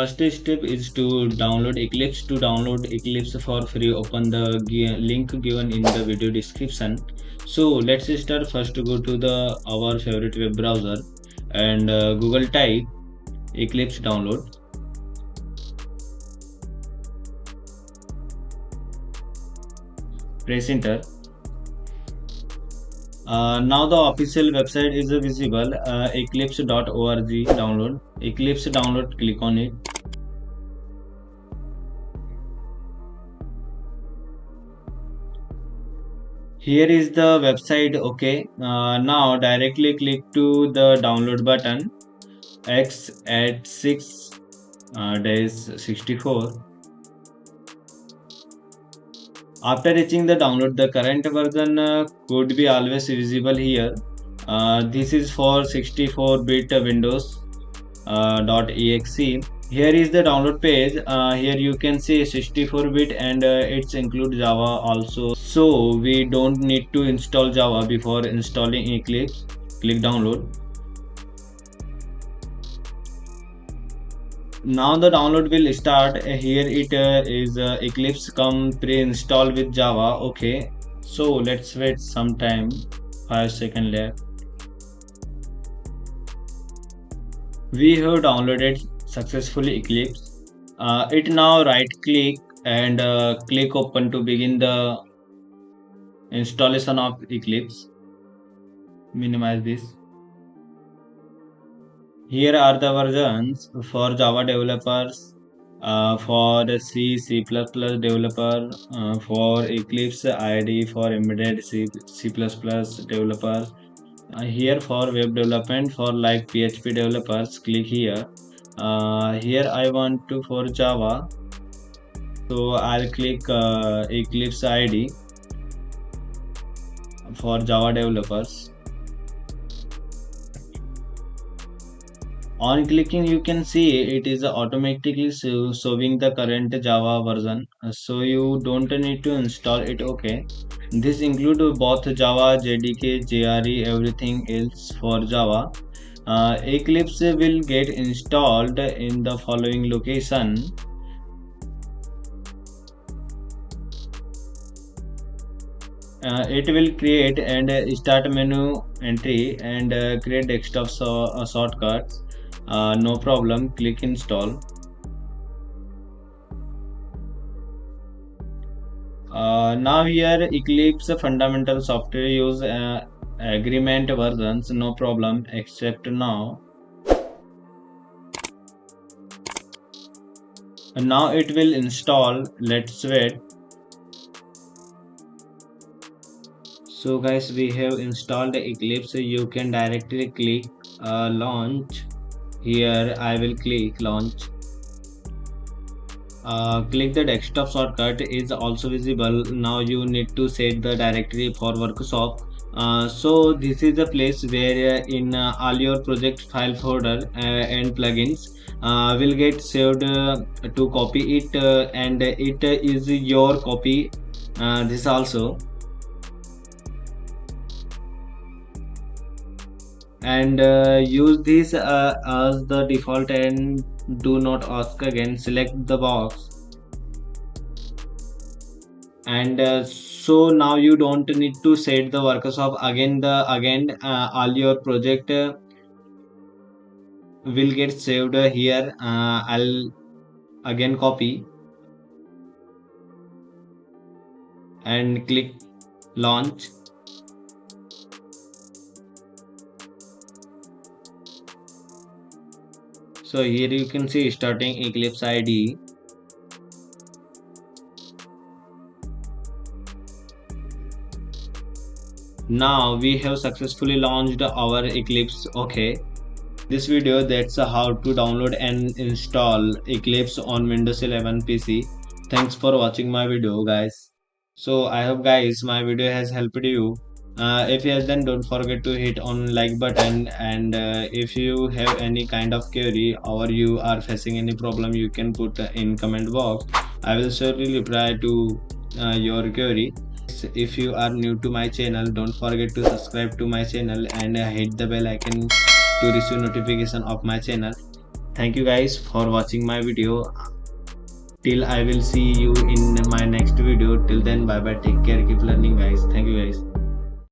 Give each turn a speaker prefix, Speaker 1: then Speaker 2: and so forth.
Speaker 1: First step is to download Eclipse. To download Eclipse for free, open the link given in the video description. So let's start. First, go to the our favorite web browser and Google type Eclipse download. Press enter. Now the official website is visible, eclipse.org download. Eclipse download, click on it. Here is the website. Okay. Now directly click to the download button. X at 6 days 64. After reaching the download, the current version could be always visible here. This is for 64-bit Windows .exe. Here is the download page. Here you can see 64-bit and it's include Java also. So we don't need to install Java before installing Eclipse. Click download. Now the download will start. Here it is Eclipse come pre-installed with Java. Okay, so let's wait some time, 5 seconds left. We have downloaded successfully Eclipse. It now right click and click open to begin the installation of Eclipse. Minimize this. Here are the versions for Java developers, for C, C++ developer, for Eclipse IDE for embedded C, C++ developers. Here for web development for like PHP developers, click here. Here I want to for Java, so I'll click Eclipse IDE for Java developers. On clicking, you can see it is automatically showing the current Java version, so you don't need to install it. Okay, this includes both Java, JDK, JRE, everything else for Java. Eclipse will get installed in the following location. It will create and start menu entry and create desktop shortcuts. No problem, click install. Now here Eclipse fundamental software use agreement versions, no problem, accept now. And now it will install. Let's wait. So guys, we have installed Eclipse. You can directly click launch. Here I will click launch. Click the desktop shortcut is also visible. Now you need to set the directory for workshop. So this is the place where in all your project file folder and plugins will get saved to copy it, and it is your copy. This also. And use this as the default and do not ask again. Select the box, and so now you don't need to set the workshop again. All your project will get saved here. I'll again copy and click launch. So here you can see starting Eclipse IDE. Now we have successfully launched our Eclipse. Okay, this video that's how to download and install Eclipse on Windows 11 PC. Thanks for watching my video, guys. So I hope guys my video has helped you. If yes, then don't forget to hit on like button, and if you have any kind of query or you are facing any problem, you can put in comment box. I will surely reply to your query. If you are new to my channel, don't forget to subscribe to my channel and hit the bell icon to receive notification of my channel. Thank you guys for watching my video. Till I will see you in my next video. Till then, bye bye. Take care. Keep learning, guys. Thank you, guys.